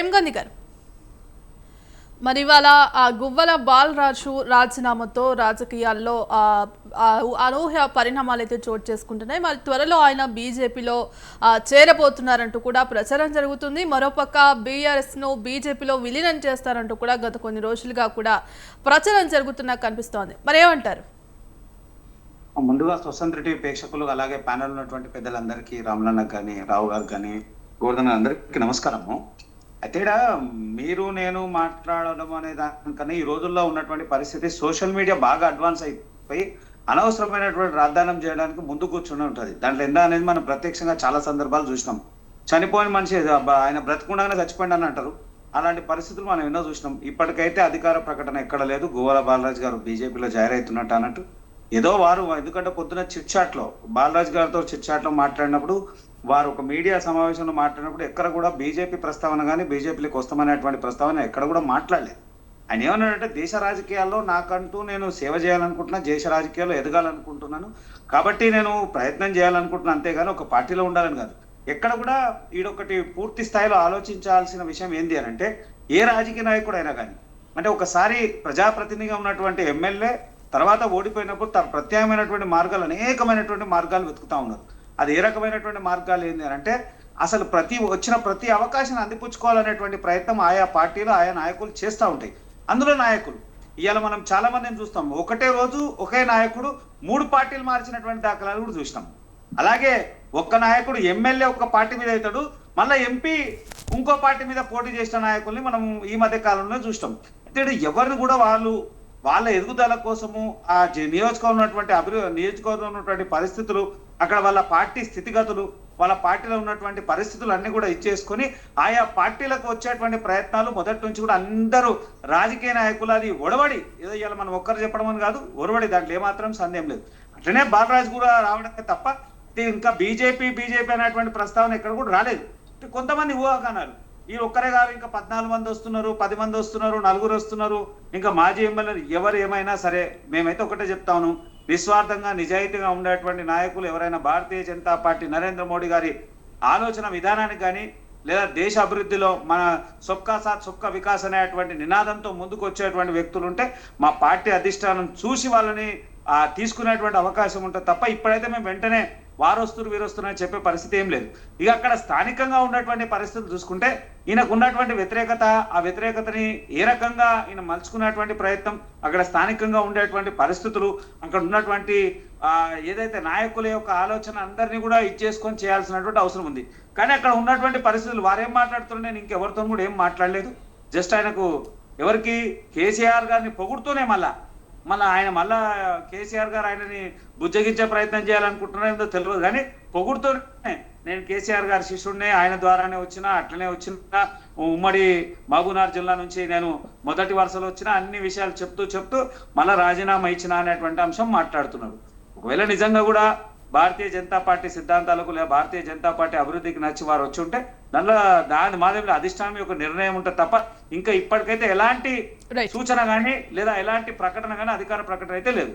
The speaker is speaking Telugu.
జంగని గారు, మరి ఇవాళ గువ్వల బాలరాజు రాజీనామాతో రాజకీయాల్లో అనూహ్య పరిణామాలు అయితే చోటు చేసుకుంటున్నాయి. మరి త్వరలో ఆయన బీజేపీలో చేరబోతున్నారంటూ కూడా ప్రచారం జరుగుతుంది. మరోపక్క బీఆర్ఎస్ను బీజేపీలో విలీనం చేస్తారంటూ కూడా గత కొన్ని రోజులుగా కూడా ప్రచారం జరుగుతున్నా కనిపిస్తోంది. మరి ఏమంటారు? ముందుగా స్వతంత్ర టీవీ ప్రేక్షకులు అలాగే ప్యానల్ ఉన్నటువంటి పెద్దలందరికీ, రామలన్నకు కానీ, రావు గారు కానీ, గోవర్ధన్ అందరికీ నమస్కారము. అయితే మీరు నేను మాట్లాడడం అనే దానికన్నా ఈ రోజుల్లో ఉన్నటువంటి పరిస్థితి సోషల్ మీడియా బాగా అడ్వాన్స్ అయిపోయి అనవసరమైనటువంటి రాద్ధానం చేయడానికి ముందు కూర్చుని ఉంటుంది. దాంట్లో ఎంత అనేది మనం ప్రత్యక్షంగా చాలా సందర్భాలు చూసినాం. చనిపోయిన మనిషి ఆయన బ్రతకుండగానే చచ్చిపోయింది అని అంటారు. అలాంటి పరిస్థితులు మనం ఎన్నో చూసినాం. ఇప్పటికైతే అధికార ప్రకటన ఎక్కడ లేదు. గువ్వల బాలరాజు గారు బీజేపీలో జాయిన్ అవుతున్నట్టు అన్నట్టు ఏదో వారు, ఎందుకంటే పొద్దున చిట్చాట్లో బాలరాజు గారితో చిట్చాట్లో మాట్లాడినప్పుడు, వారు ఒక మీడియా సమావేశంలో మాట్లాడినప్పుడు ఎక్కడ కూడా బీజేపీ ప్రస్తావన కానీ బీజేపీలోకి వస్తామనేటువంటి ప్రస్తావన ఎక్కడ కూడా మాట్లాడలేదు. ఆయన ఏమన్నాడంటే, దేశ రాజకీయాల్లో నాకంటూ నేను సేవ చేయాలనుకుంటున్నా, దేశ రాజకీయాల్లో ఎదగాలనుకుంటున్నాను, కాబట్టి నేను ప్రయత్నం చేయాలనుకుంటున్నాను, అంతేగాని ఒక పార్టీలో ఉండాలని కాదు. ఎక్కడ కూడా ఈడొకటి పూర్తి స్థాయిలో ఆలోచించాల్సిన విషయం ఏంది అని అంటే, ఏ రాజకీయ నాయకుడు అయినా కానీ, అంటే ఒకసారి ప్రజాప్రతినిధిగా ఉన్నటువంటి ఎమ్మెల్యే తర్వాత ఓడిపోయినప్పుడు తన ప్రత్యామ్నాయమైనటువంటి మార్గాలు, అనేకమైనటువంటి మార్గాలు వెతుకుతా ఉన్నారు. అది ఏ రకమైనటువంటి మార్గాలు ఏంటి అని అంటే, అసలు వచ్చిన ప్రతి అవకాశాన్ని అందిపుచ్చుకోవాలనేటువంటి ప్రయత్నం ఆయా పార్టీలు, ఆయా నాయకులు చేస్తూ ఉంటాయి. అందులో నాయకులు ఇవాళ మనం చాలా మందిని చూస్తాం. ఒకటే రోజు ఒకే నాయకుడు 3 పార్టీలు మార్చినటువంటి దాఖలాలు కూడా చూసినాం. అలాగే ఒక్క నాయకుడు ఎమ్మెల్యే ఒక పార్టీ మీద అవుతాడు, మళ్ళీ ఎంపీ ఇంకో పార్టీ మీద పోటీ చేసిన నాయకుల్ని మనం ఈ మధ్య కాలంలో చూస్తాం. అయితే ఎవరిని కూడా వాళ్ళ ఎదుగుదల కోసము, ఆ నియోజకవర్గం ఉన్నటువంటి నియోజకవర్గంలో ఉన్నటువంటి పరిస్థితులు, అక్కడ వాళ్ళ పార్టీ స్థితిగతులు, వాళ్ళ పార్టీలో ఉన్నటువంటి పరిస్థితులు అన్ని కూడా ఇచ్చేసుకొని ఆయా పార్టీలకు వచ్చేటువంటి ప్రయత్నాలు మొదటి నుంచి కూడా అందరూ రాజకీయ నాయకులు అది ఒడవడి, ఏదో ఇవాళ మనం ఒక్కరు చెప్పడం అని కాదు, ఒడవడి, దాంట్లో ఏమాత్రం సందేహం లేదు. అట్లనే బాలరాజు కూడా రావడమే తప్ప ఇంకా బీజేపీ అనేటువంటి ప్రస్తావన ఎక్కడ కూడా రాలేదు. కొంతమంది ఊహాగానాలు, ఈ ఒక్కరే కాదు, ఇంకా 14 మంది వస్తున్నారు, 10 మంది వస్తున్నారు, 4 వస్తున్నారు, ఇంకా మాజీ ఎమ్మెల్యేలు ఎవరు ఏమైనా సరే, మేమైతే ఒకటే చెప్తాను, నిస్వార్థంగా నిజాయితీగా ఉండేటువంటి నాయకులు ఎవరైనా భారతీయ జనతా పార్టీ నరేంద్ర మోడీ గారి ఆలోచన విధానానికి కానీ, లేదా దేశ అభివృద్ధిలో మన సొబ్కా సాత్ సొబ్కా వికాస్ అనేటువంటి నినాదంతో ముందుకు వచ్చేటువంటి వ్యక్తులు ఉంటే మా పార్టీ అధిష్టానం చూసి వాళ్ళని తీసుకునేటువంటి అవకాశం ఉంటుంది తప్ప, ఇప్పుడైతే మేము వెంటనే వారు వస్తున్నారు వీరు వస్తున్నారు అని చెప్పే పరిస్థితి ఏం లేదు. ఇక అక్కడ స్థానికంగా ఉన్నటువంటి పరిస్థితులు చూసుకుంటే, ఈయనకు ఉన్నటువంటి వ్యతిరేకత, ఆ వ్యతిరేకతని ఏ రకంగా ఈయన మలుచుకున్నటువంటి ప్రయత్నం, అక్కడ స్థానికంగా ఉండేటువంటి పరిస్థితులు, అక్కడ ఉన్నటువంటి ఏదైతే నాయకుల యొక్క ఆలోచన అందరినీ కూడా ఇచ్చేసుకొని చేయాల్సినటువంటి అవసరం ఉంది. కానీ అక్కడ ఉన్నటువంటి పరిస్థితులు వారేం మాట్లాడుతున్నారు, నేను ఇంకెవరితో కూడా ఏం మాట్లాడలేదు. జస్ట్ ఆయనకు ఎవరికి కేసీఆర్ గారిని పొగుడుతూనే ఆయన కేసీఆర్ గారు ఆయనని బుజ్జగించే ప్రయత్నం చేయాలనుకుంటున్నారో తెలియదు, కానీ పొగుడుతూనే నేను కేసీఆర్ గారి శిష్యుడినే, ఆయన ద్వారానే వచ్చినా, అట్లనే వచ్చినా, ఉమ్మడి మహబూబ్నగర్ జిల్లా నుంచి నేను మొదటి వరుసలో వచ్చినా, అన్ని విషయాలు చెప్తూ మళ్ళా రాజీనామా ఇచ్చిన అనేటువంటి అంశం మాట్లాడుతున్నాడు. ఒకవేళ నిజంగా కూడా భారతీయ జనతా పార్టీ సిద్ధాంతాలకు లేదా భారతీయ జనతా పార్టీ అభివృద్ధికి నచ్చి వారు వచ్చి ఉంటే దాని మాధ్యమంలో అధిష్టానం యొక్క నిర్ణయం ఉంటుంది తప్ప, ఇంకా ఇప్పటికైతే ఎలాంటి సూచన కానీ లేదా ఎలాంటి ప్రకటన కానీ, అధికార ప్రకటన అయితే లేదు.